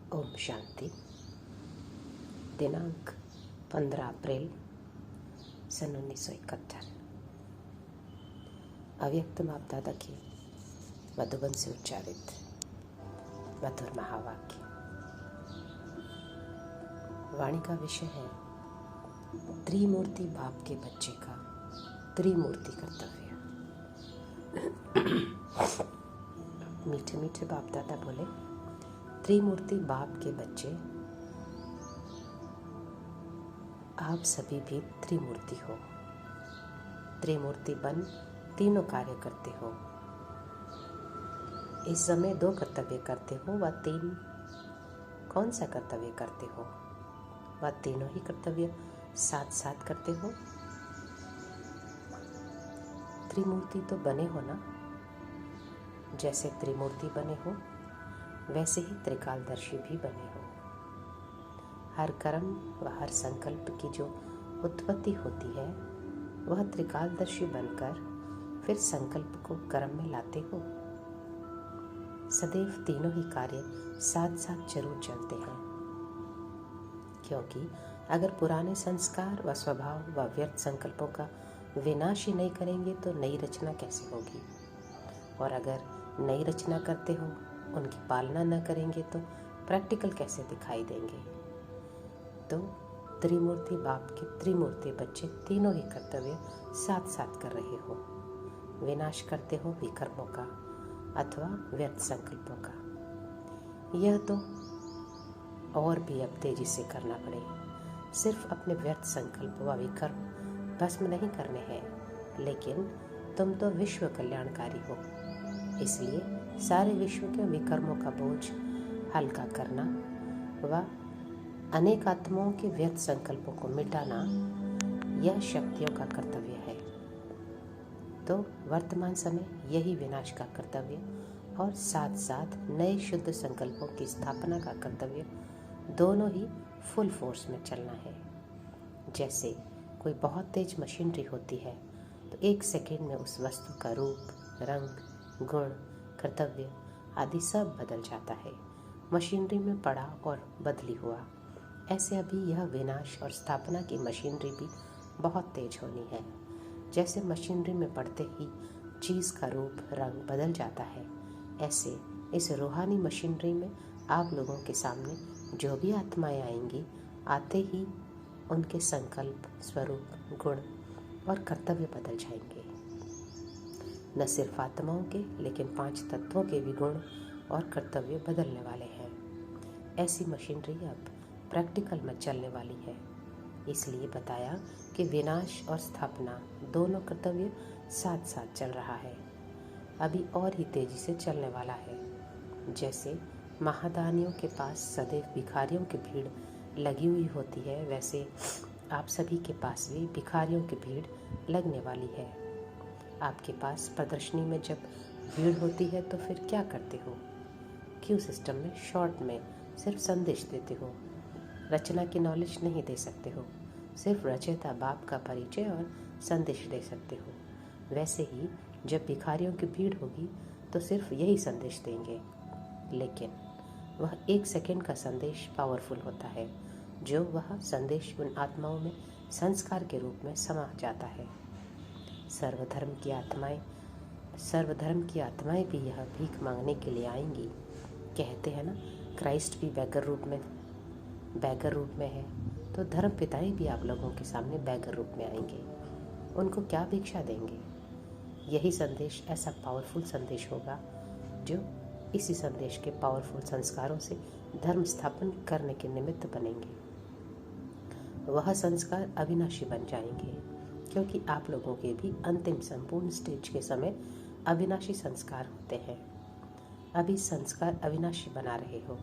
ओम शांति। दिनांक 15 अप्रैल सन 1971। अव्यक्त माप दादा के मधुबन से उच्चारित मधुर महावाक्य। वाणी का विषय है त्रिमूर्ति बाप के बच्चे का त्रिमूर्ति कर्तव्य। मीठे मीठे बाप दादा बोले, त्रिमूर्ति बाप के बच्चे आप सभी भी त्रिमूर्ति हो। त्रिमूर्ति बन तीनों कार्य करते हो। इस समय 2 कर्तव्य करते हो, वह 3 कौन सा कर्तव्य करते हो? वह तीनों ही कर्तव्य साथ साथ करते हो। त्रिमूर्ति तो बने हो ना। जैसे त्रिमूर्ति बने हो वैसे ही त्रिकालदर्शी भी बने हो। हर कर्म व हर संकल्प की जो उत्पत्ति होती है वह त्रिकालदर्शी बनकर फिर संकल्प को कर्म में लाते हो। सदैव तीनों ही कार्य साथ साथ जरूर चलते हैं, क्योंकि अगर पुराने संस्कार व स्वभाव व व्यर्थ संकल्पों का विनाश ही नहीं करेंगे तो नई रचना कैसे होगी? और अगर नई रचना करते हो, उनकी पालना न करेंगे तो प्रैक्टिकल कैसे दिखाई देंगे? तो त्रिमूर्ति बाप के त्रिमूर्ति बच्चे तीनों ही कर्तव्य साथ साथ कर रहे हो। विनाश करते हो विकर्मों का अथवा व्यर्थ संकल्पों का। यह तो और भी अब तेजी से करना पड़े। सिर्फ अपने व्यर्थ संकल्प व विकर्म भस्म नहीं करने हैं, लेकिन तुम तो विश्व कल्याणकारी हो। इसलिए सारे विश्व के विकर्मों का बोझ हल्का करना व अनेक आत्माओं के व्यर्थ संकल्पों को मिटाना, यह शक्तियों का कर्तव्य है। तो वर्तमान समय यही विनाश का कर्तव्य और साथ साथ नए शुद्ध संकल्पों की स्थापना का कर्तव्य, दोनों ही फुल फोर्स में चलना है। जैसे कोई बहुत तेज मशीनरी होती है तो 1 सेकेंड में उस वस्तु का रूप, रंग, गुण, कर्तव्य आदि सब बदल जाता है। मशीनरी में पड़ा और बदली हुआ। ऐसे अभी यह विनाश और स्थापना की मशीनरी भी बहुत तेज होनी है। जैसे मशीनरी में पड़ते ही चीज़ का रूप, रंग बदल जाता है, ऐसे इस रूहानी मशीनरी में आप लोगों के सामने जो भी आत्माएं आएंगी, आते ही उनके संकल्प, स्वरूप, गुण और कर्तव्य बदल जाएंगे। न सिर्फ आत्माओं के, लेकिन 5 तत्वों के भी गुण और कर्तव्य बदलने वाले हैं। ऐसी मशीनरी अब प्रैक्टिकल में चलने वाली है। इसलिए बताया कि विनाश और स्थापना दोनों कर्तव्य साथ साथ चल रहा है। अभी और ही तेजी से चलने वाला है। जैसे महादानियों के पास सदैव भिखारियों की भीड़ लगी हुई होती है, वैसे आप सभी के पास भी भिखारियों की भीड़ लगने वाली है। आपके पास प्रदर्शनी में जब भीड़ होती है तो फिर क्या करते हो? क्यू सिस्टम में शॉर्ट में सिर्फ संदेश देते हो। रचना की नॉलेज नहीं दे सकते हो। सिर्फ रचयिता बाप का परिचय और संदेश दे सकते हो। वैसे ही जब भिखारियों की भीड़ होगी तो सिर्फ यही संदेश देंगे, लेकिन वह 1 सेकेंड का संदेश पावरफुल होता है। जो वह संदेश उन आत्माओं में संस्कार के रूप में समा जाता है। सर्वधर्म की आत्माएं भी यह भीख मांगने के लिए आएंगी। कहते हैं ना, क्राइस्ट भी बैगर रूप में है, तो धर्म पिताएं भी आप लोगों के सामने बैगर रूप में आएंगे। उनको क्या भिक्षा देंगे? यही संदेश ऐसा पावरफुल संदेश होगा जो इसी संदेश के पावरफुल संस्कारों से धर्म स्थापन करने के निमित्त बनेंगे। वह संस्कार अविनाशी बन जाएंगे, क्योंकि आप लोगों के भी अंतिम संपूर्ण स्टेज के समय अविनाशी संस्कार होते हैं। अभी संस्कार अविनाशी बना रहे हो।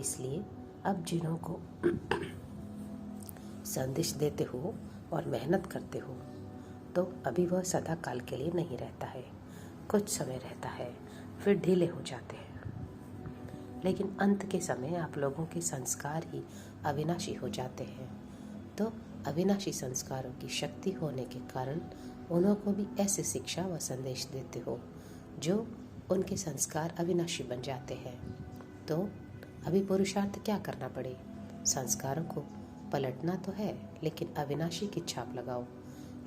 इसलिए अब जिन्हों को संदेश देते हो और मेहनत करते हो, तो अभी वह सदा काल के लिए नहीं रहता है। कुछ समय रहता है, फिर ढीले हो जाते हैं। लेकिन अंत के समय आप लोगों के संस्कार ही अविनाशी हो जाते हैं। तो अविनाशी संस्कारों की शक्ति होने के कारण उन्हों को भी ऐसे शिक्षा व संदेश देते हो जो उनके संस्कार अविनाशी बन जाते हैं। तो अभी पुरुषार्थ क्या करना पड़े? संस्कारों को पलटना तो है, लेकिन अविनाशी की छाप लगाओ।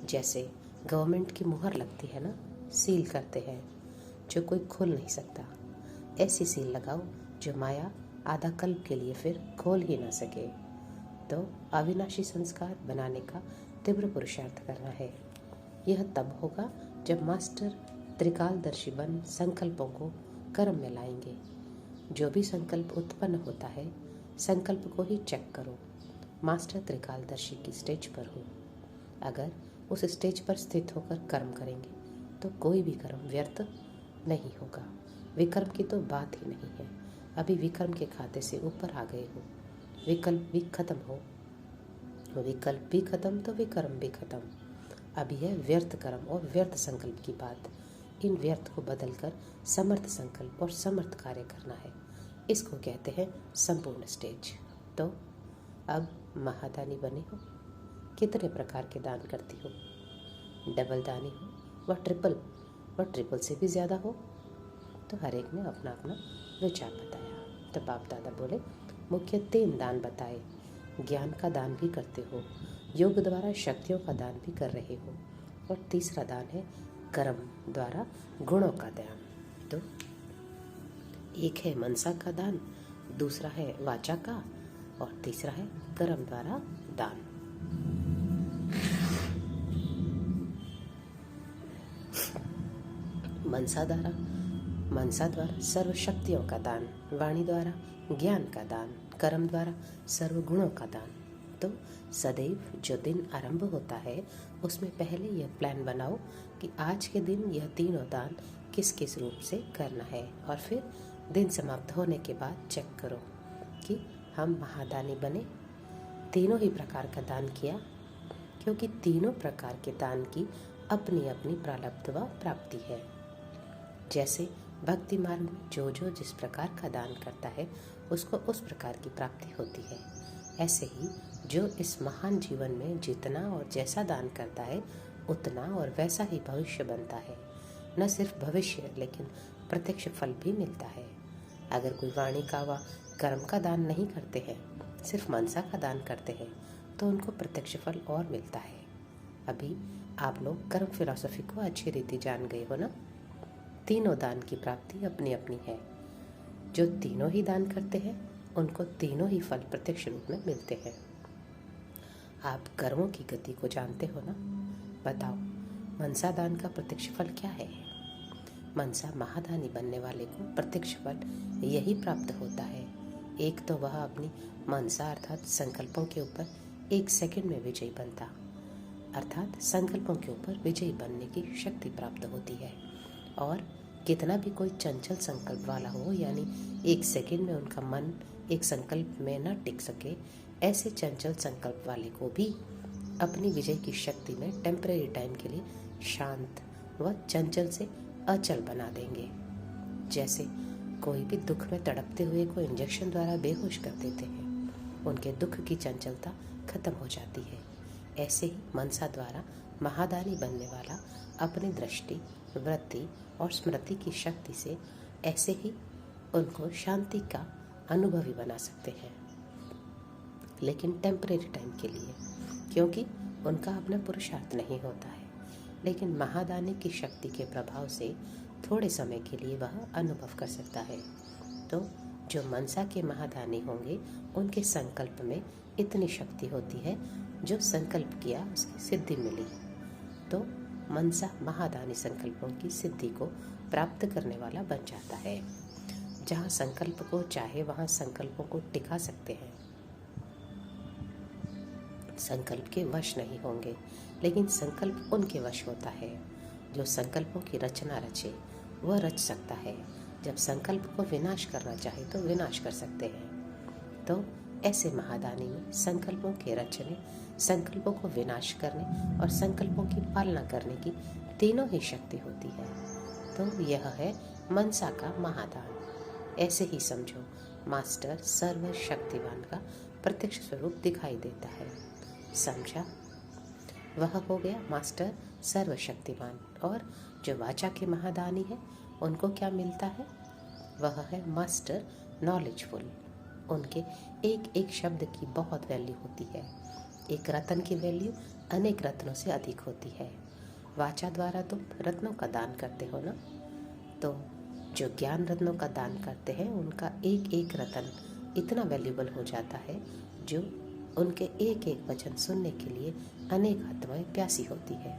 जैसे गवर्नमेंट की मुहर लगती है ना, सील करते हैं जो कोई खोल नहीं सकता। ऐसी सील लगाओ जो माया आधा कल्प के लिए फिर खोल ही ना सके। तो अविनाशी संस्कार बनाने का तीव्र पुरुषार्थ करना है। यह तब होगा जब मास्टर त्रिकालदर्शी बन संकल्पों को कर्म में लाएंगे। जो भी संकल्प उत्पन्न होता है, संकल्प को ही चेक करो। मास्टर त्रिकालदर्शी की स्टेज पर हो। अगर उस स्टेज पर स्थित होकर कर्म करेंगे तो कोई भी कर्म व्यर्थ नहीं होगा। विकर्म की तो बात ही नहीं है। अभी विकर्म के खाते से ऊपर आ गए हो। विकल्प भी खत्म हो, विकल्प भी खत्म तो विकर्म भी खत्म। अभी है व्यर्थ कर्म और व्यर्थ संकल्प की बात। इन व्यर्थ को बदलकर समर्थ संकल्प और समर्थ कार्य करना है। इसको कहते हैं संपूर्ण स्टेज। तो अब महादानी बने हो। कितने प्रकार के दान करती हो? डबल दानी हो व ट्रिपल से भी ज़्यादा हो? तो हर एक ने अपना अपना विचार बताया। तो बाप दादा बोले मुख्य 3 दान बताए। ज्ञान का दान भी करते हो, योग द्वारा शक्तियों का दान भी कर रहे हो, और तीसरा दान है कर्म द्वारा गुणों का दान। तो एक है मनसा का दान, दूसरा है वाचा का, और तीसरा है कर्म द्वारा दान। मनसा द्वारा सर्व शक्तियों का दान, वाणी द्वारा ज्ञान का दान, कर्म द्वारा सर्व गुणों का दान। तो सदैव जो दिन आरंभ होता है उसमें पहले यह प्लान बनाओ कि आज के दिन यह तीनों दान किस किस रूप से करना है, और फिर दिन समाप्त होने के बाद चेक करो कि हम महादानी बने। तीनों ही प्रकार का दान किया, क्योंकि तीनों प्रकार के दान की अपनी अपनी प्रारब्ध व प्राप्ति है। जैसे भक्ति मार्ग में जो जिस प्रकार का दान करता है उसको उस प्रकार की प्राप्ति होती है, ऐसे ही जो इस महान जीवन में जितना और जैसा दान करता है उतना और वैसा ही भविष्य बनता है। न सिर्फ भविष्य लेकिन प्रत्यक्ष फल भी मिलता है। अगर कोई वाणी का व कर्म का दान नहीं करते हैं, सिर्फ मनसा का दान करते हैं, तो उनको प्रत्यक्ष फल और मिलता है। अभी आप लोग कर्म फिलॉसफी को अच्छी रीति जान गए हो ना। तीनों दान की प्राप्ति अपनी अपनी है। जो तीनों ही दान करते हैं उनको तीनों ही फल प्रत्यक्ष रूप में मिलते हैं। आप कर्मों की गति को जानते हो ना। बताओ मनसा दान का प्रत्यक्ष फल क्या है? मनसा महादानी बनने वाले को प्रत्यक्ष फल यही प्राप्त होता है। एक तो वह अपनी मनसा अर्थात संकल्पों के ऊपर 1 सेकंड में विजयी बनता, अर्थात संकल्पों के ऊपर विजयी बनने की शक्ति प्राप्त होती है। और कितना भी कोई चंचल संकल्प वाला हो, यानी 1 सेकंड में उनका मन एक संकल्प में न टिक सके, ऐसे चंचल संकल्प वाले को भी अपनी विजय की शक्ति में टेम्परेरी टाइम के लिए शांत व चंचल से अचल बना देंगे। जैसे कोई भी दुख में तड़पते हुए को इंजेक्शन द्वारा बेहोश कर देते हैं, उनके दुख की चंचलता खत्म हो जाती है। ऐसे ही मनसा द्वारा महादानी बनने वाला अपनी दृष्टि, वृत्ति और स्मृति की शक्ति से ऐसे ही उनको शांति का अनुभवी बना सकते हैं, लेकिन टेम्परेरी टाइम के लिए, क्योंकि उनका अपना पुरुषार्थ नहीं होता है। लेकिन महादानी की शक्ति के प्रभाव से थोड़े समय के लिए वह अनुभव कर सकता है। तो जो मनसा के महादानी होंगे उनके संकल्प में इतनी शक्ति होती है, जो संकल्प किया उसकी सिद्धि मिली। तो मनसा महादानी संकल्पों की सिद्धि को प्राप्त करने वाला बन जाता है। जहाँ संकल्प को चाहे वहाँ संकल्पों को टिका सकते हैं। संकल्प के वश नहीं होंगे, लेकिन संकल्प उनके वश होता है। जो संकल्पों की रचना रचे वह रच सकता है। जब संकल्प को विनाश करना चाहे तो विनाश कर सकते हैं। तो ऐसे महादानी में संकल्पों के रचने, संकल्पों को विनाश करने और संकल्पों की पालना करने की तीनों ही शक्ति होती है। तो यह है मनसा का महादान। ऐसे ही समझो मास्टर सर्वशक्तिवान का प्रत्यक्ष स्वरूप दिखाई देता है। समझा? वह हो गया मास्टर सर्वशक्तिवान। और जो वाचा के महादानी है उनको क्या मिलता है? वह है मास्टर नॉलेजफुल। उनके एक एक शब्द की बहुत वैल्यू होती है। एक रत्न की वैल्यू अनेक रत्नों से अधिक होती है। वाचा द्वारा तुम रत्नों का दान करते हो ना, तो जो ज्ञान रत्नों का दान करते हैं उनका एक एक रत्न इतना वैल्यूबल हो जाता है, जो उनके एक एक वचन सुनने के लिए अनेक आत्माएं प्यासी होती है।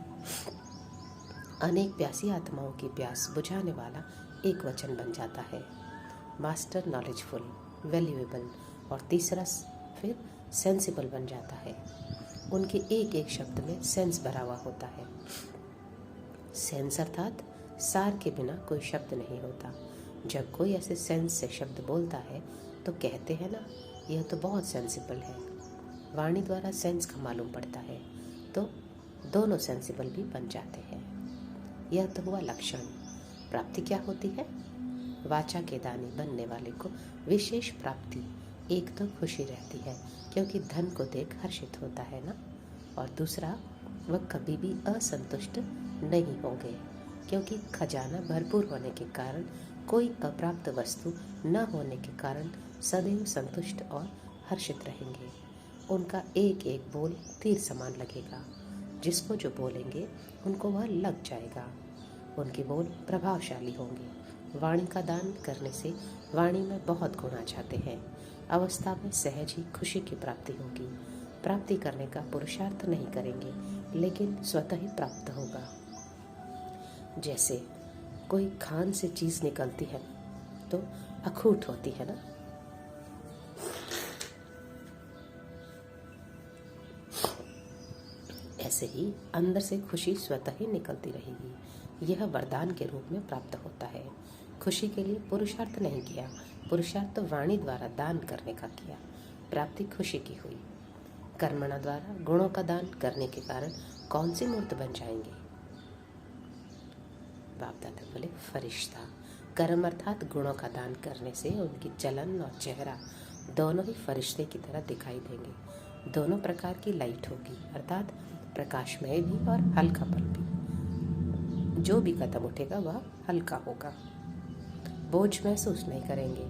अनेक प्यासी आत्माओं की प्यास बुझाने वाला एक वचन बन जाता है। मास्टर नॉलेजफुल, वैल्यूएबल, और तीसरा फिर सेंसिबल बन जाता है। उनके एक एक शब्द में सेंस भरा हुआ होता है। सेंस अर्थात सार के बिना कोई शब्द नहीं होता। जब कोई ऐसे सेंस से शब्द बोलता है तो कहते हैं ना, यह तो बहुत सेंसिबल है। वाणी द्वारा सेंस का मालूम पड़ता है तो दोनों सेंसिबल भी बन जाते हैं। यह तो हुआ लक्षण। प्राप्ति क्या होती है? वाचा के दानी बनने वाले को विशेष प्राप्ति, एक तो खुशी रहती है क्योंकि धन को देख हर्षित होता है ना, और दूसरा वह कभी भी असंतुष्ट नहीं होंगे क्योंकि खजाना भरपूर होने के कारण, कोई अप्राप्त वस्तु न होने के कारण सदैव संतुष्ट और हर्षित रहेंगे। उनका एक एक बोल तीर समान लगेगा। जिसको जो बोलेंगे उनको वह लग जाएगा। उनके बोल प्रभावशाली होंगे। वाणी का दान करने से वाणी में बहुत गुण आ जाते हैं। अवस्था में सहज ही खुशी की प्राप्ति होगी। प्राप्ति करने का पुरुषार्थ नहीं करेंगे, लेकिन स्वतः ही प्राप्त होगा। जैसे कोई खान से चीज निकलती है तो अखूट होती है ना, ऐसे ही अंदर से खुशी स्वतः ही निकलती रहेगी। यह वरदान के रूप में प्राप्त होता है। खुशी के लिए पुरुषार्थ नहीं किया, पुरुषार्थ तो वाणी द्वारा दान करने का किया, प्राप्ति खुशी की हुई। कर्मणा द्वारा गुणों का दान करने के कारण कौन सी मूर्त बन जाएंगे? बाप दादा बोले फरिश्ता। कर्म अर्थात गुणों का दान करने से उनकी चलन और चेहरा दोनों ही फरिश्ते की तरह दिखाई देंगे। दोनों प्रकार की लाइट होगी, अर्थात प्रकाशमय भी और हल्कापन भी। जो भी कदम उठेगा वह हल्का होगा। बोझ महसूस नहीं करेंगे,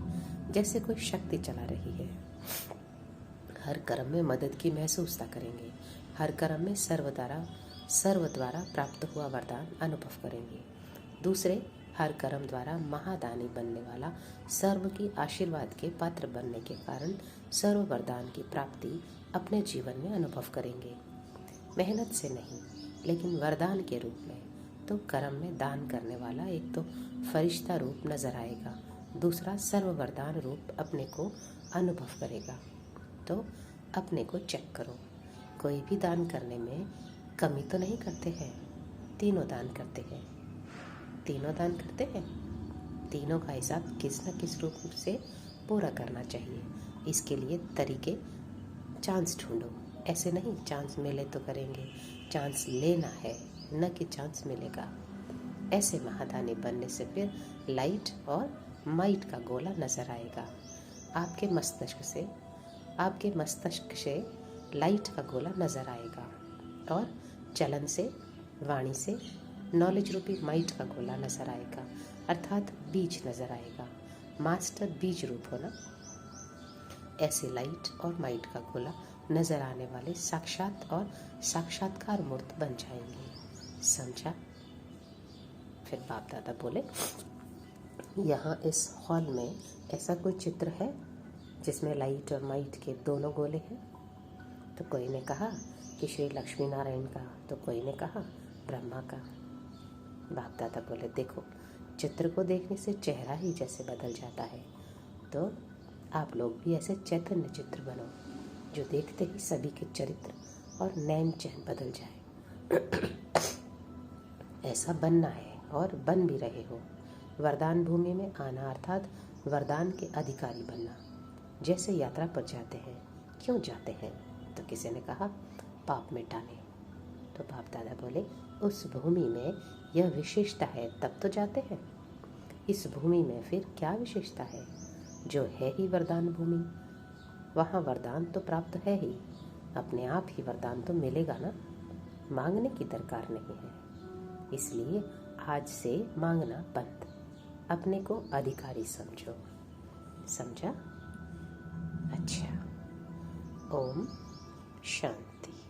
जैसे कोई शक्ति चला रही है। हर कर्म में मदद की महसूसता करेंगे। हर कर्म में सर्व द्वारा प्राप्त हुआ वरदान अनुभव करेंगे। दूसरे हर कर्म द्वारा महादानी बनने वाला सर्व की आशीर्वाद के पात्र बनने के कारण सर्व वरदान की प्राप्ति अपने जीवन में अनुभव करेंगे। मेहनत से नहीं, लेकिन वरदान के रूप में। तो कर्म में दान करने वाला एक तो फरिश्ता रूप नजर आएगा, दूसरा सर्व वरदान रूप अपने को अनुभव करेगा। तो अपने को चेक करो, कोई भी दान करने में कमी तो नहीं करते हैं। तीनों दान करते हैं। तीनों दान करते हैं। तीनों का हिसाब किस न किस रूप से पूरा करना चाहिए। इसके लिए तरीके, चांस ढूंढो। ऐसे नहीं चांस मिले तो करेंगे, चांस लेना है, न कि चांस मिलेगा। ऐसे महादानी बनने से फिर लाइट और माइट का गोला नजर आएगा। आपके मस्तिष्क से लाइट का गोला नजर आएगा, और चलन से, वाणी से नॉलेज रूपी माइट का गोला नजर आएगा, अर्थात बीज नजर आएगा। मास्टर बीज रूप हो ना, ऐसे लाइट और माइट का गोला नजर आने वाले साक्षात और साक्षात्कार मूर्त बन जाएंगे। समझा? फिर बाप दादा बोले, यहाँ इस हॉल में ऐसा कोई चित्र है जिसमें लाइट और माइट के दोनों गोले हैं? तो कोई ने कहा कि श्री लक्ष्मी नारायण का, तो कोई ने कहा ब्रह्मा का। बाप दादा बोले, देखो, चित्र को देखने से चेहरा ही जैसे बदल जाता है, तो आप लोग भी ऐसे चैतन्य चित्र बनो जो देखते ही सभी के चरित्र और नैन चैन बदल जाए। ऐसा बनना है और बन भी रहे हो। वरदान भूमि में आना अर्थात वरदान के अधिकारी बनना। जैसे यात्रा पर जाते हैं, क्यों जाते हैं? तो किसी ने कहा पाप मिटाने। तो बाप दादा बोले, उस भूमि में यह विशेषता है तब तो जाते हैं। इस भूमि में फिर क्या विशेषता है? जो है ही वरदान भूमि, वहाँ वरदान तो प्राप्त है ही, अपने आप ही वरदान तो मिलेगा ना, मांगने की दरकार नहीं है। इसलिए आज से मांगना बंद, अपने को अधिकारी समझो। समझा? ओम शांति।